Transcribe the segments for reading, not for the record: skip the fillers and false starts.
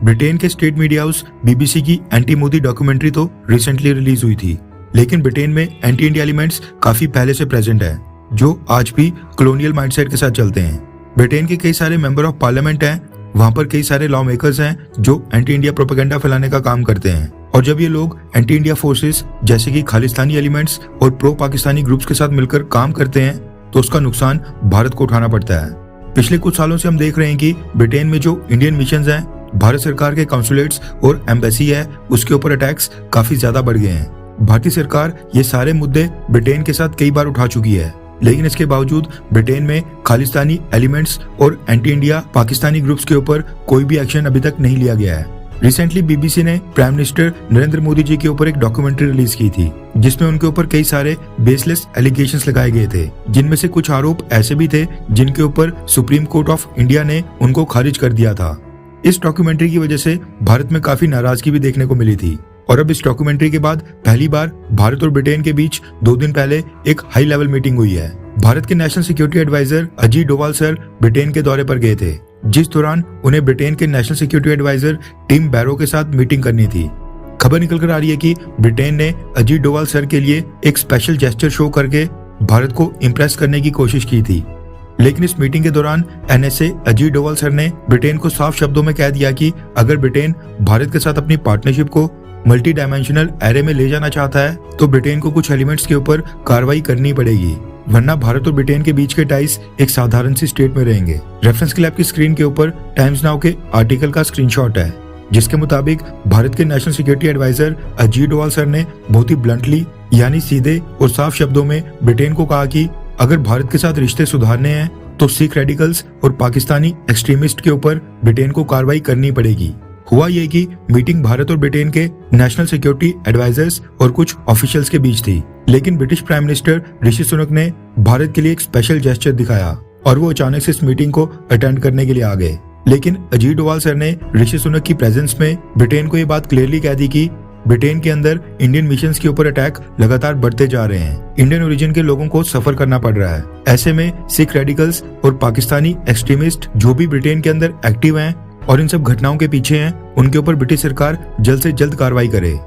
Britain के state media house BBC की anti Modi documentary तो रिसेंटली रिलीज हुई थी, लेकिन ब्रिटेन में एंटी इंडिया एलिमेंट्स काफी पहले से प्रेजेंट है, जो आज भी कॉलोनियल माइंडसेट के साथ चलते हैं। ब्रिटेन के कई सारे मेंबर ऑफ पार्लियामेंट हैं, वहां पर कई सारे लॉ मेकर्स हैं जो एंटी इंडिया प्रोपेगेंडा फैलाने का काम करते हैं। और जब ये लोग एंटी इंडिया फोर्सेस जैसे कि खालिस्तानी एलिमेंट्स और प्रो पाकिस्तानी ग्रुप्स के साथ मिलकर काम करते हैं, तो उसका नुकसान भारत को उठाना पड़ता है। पिछले कुछ सालों से हम देख रहे हैं कि ब्रिटेन में जो इंडियन मिशंस हैं, भारत सरकार के काउंसुलेट्स और एम्बेसी है, उसके ऊपर अटैक्स काफी ज्यादा बढ़ गए हैं। भारतीय सरकार ये सारे मुद्दे ब्रिटेन के साथ कई बार उठा चुकी है, लेकिन इसके बावजूद ब्रिटेन में खालिस्तानी एलिमेंट्स और एंटी इंडिया पाकिस्तानी ग्रुप्स के ऊपर कोई भी एक्शन अभी तक नहीं लिया गया है। रिसेंटली बीबीसी ने प्राइम मिनिस्टर नरेंद्र मोदी जी के ऊपर एक डॉक्यूमेंट्री रिलीज की थी, जिसमें उनके ऊपर कई सारे बेसलेस एलिगेशंस लगाए गए थे, जिनमें से कुछ आरोप ऐसे भी थे जिनके ऊपर सुप्रीम कोर्ट ऑफ इंडिया ने उनको खारिज कर दिया था। इस डॉक्यूमेंट्री की वजह से भारत में काफी नाराजगी भी देखने को मिली थी, और अब इस डॉक्यूमेंट्री के बाद पहली बार भारत और ब्रिटेन के बीच 2 दिन पहले एक हाई लेवल मीटिंग हुई है। भारत के national security adviser Ajit Doval sir Britain के दौरे पर गए थे, जिस दौरान उन्हें ब्रिटेन के नेशनल सिक्योरिटी एडवाइजर टिम बैरो के साथ मीटिंग करनी थी। खबर निकल कर आ रही है कि ब्रिटेन ने अजीत डोभाल सर के लिए एक स्पेशल जेस्चर शो करके भारत को इम्प्रेस करने की कोशिश की थी, लेकिन इस मीटिंग के दौरान एनएसए अजीत डोभाल सर ने ब्रिटेन को साफ शब्दों में कह दिया कि अगर ब्रिटेन भारत के साथ अपनी पार्टनरशिप को मल्टी डायमेंशनल एरे में ले जाना चाहता है, तो ब्रिटेन को कुछ एलिमेंट्स के ऊपर कार्रवाई करनी पड़ेगी, वरना भारत और ब्रिटेन के बीच के टाइज एक साधारण सी स्टेट में रहेंगे। रेफरेंस के लिए आपकी स्क्रीन के ऊपर टाइम्स नाउ के आर्टिकल का स्क्रीनशॉट है, जिसके मुताबिक भारत के national security adviser Ajit Doval sir ने बहुत ही ब्लंटली यानी सीधे और साफ शब्दों में ब्रिटेन को कहा कि अगर भारत के साथ रिश्ते सुधारने हैं, तो सिख रेडिकल्स और पाकिस्तानी एक्सट्रीमिस्ट के ऊपर ब्रिटेन को कार्रवाई करनी पड़ेगी। हुआ ये कि मीटिंग भारत और ब्रिटेन के नेशनल सिक्योरिटी एडवाइजर्स और कुछ ऑफिशियल्स के बीच थी, लेकिन British prime minister Rishi Sunak ने भारत के लिए एक स्पेशल जेस्चर दिखाया और वो अचानक से इस मीटिंग को अटेंड करने के लिए आ गए। लेकिन अजीत डोभाल सर ने ऋषि सुनक की प्रेजेंस में ब्रिटेन को ये बात क्लियरली कह दी कि ब्रिटेन के अंदर इंडियन मिशंस के ऊपर अटैक लगातार बढ़ते जा रहे हैं, इंडियन ओरिजिन के लोगों को सफर करना पड़ रहा है। ऐसे में सिख रेडिकल्स और पाकिस्तानी एक्सट्रीमिस्ट जो भी ब्रिटेन के अंदर एक्टिव हैं और इन सब घटनाओं के पीछे हैं, उनके ऊपर ब्रिटिश सरकार जल्द से जल्द कार्रवाई करे।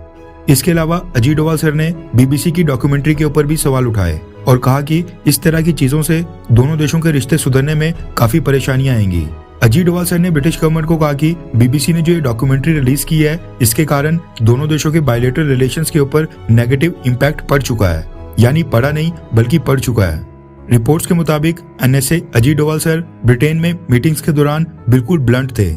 इसके अलावा अजीत डोभाल सर ने बीबीसी की डॉक्यूमेंट्री के ऊपर भी सवाल उठाए और कहा कि इस तरह की चीजों से दोनों देशों के रिश्ते सुधरने में काफी परेशानियां आएंगी। अजीत डोभाल सर ने ब्रिटिश गवर्नमेंट को कहा कि बीबीसी ने जो ये डॉक्यूमेंट्री रिलीज की है, इसके कारण दोनों देशों के बायलैटरल रिलेशंस के ऊपर नेगेटिव इम्पैक्ट पड़ चुका है, यानी पड़ा नहीं बल्कि पड़ चुका है। रिपोर्ट्स के मुताबिक NSA Ajit Doval sir Britain में मीटिंग्स के दौरान बिल्कुल ब्लंट थे,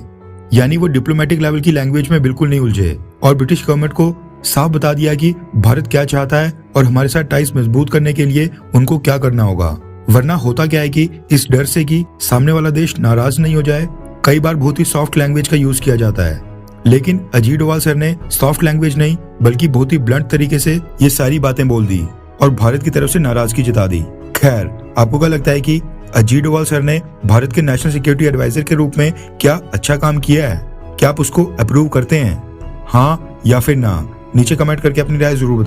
यानी वो डिप्लोमेटिक लेवल की लैंग्वेज में बिल्कुल नहीं उलझे और ब्रिटिश गवर्नमेंट को साफ बता दिया कि भारत क्या चाहता है और हमारे साथ टाइज मजबूत करने के लिए उनको क्या करना होगा। वरना होता क्या है कि इस डर से कि सामने वाला देश नाराज नहीं हो जाए, कई बार बहुत ही सॉफ्ट लैंग्वेज का यूज किया जाता है, लेकिन अजीत डोभाल सर ने सॉफ्ट लैंग्वेज नहीं बल्कि बहुत ही ब्लंट तरीके से ये सारी बातें बोल दी और भारत की तरफ से नाराजगी जता दी। खैर, आपको क्या लगता है कि अजीत डोभाल सर ने भारत के नेशनल सिक्योरिटी एडवाइजर के रूप में क्या अच्छा काम किया है? क्या आप उसको अप्रूव करते हैं? हाँ या फिर ना? नीचे कमेंट करके अपनी राय जरूर बताएं।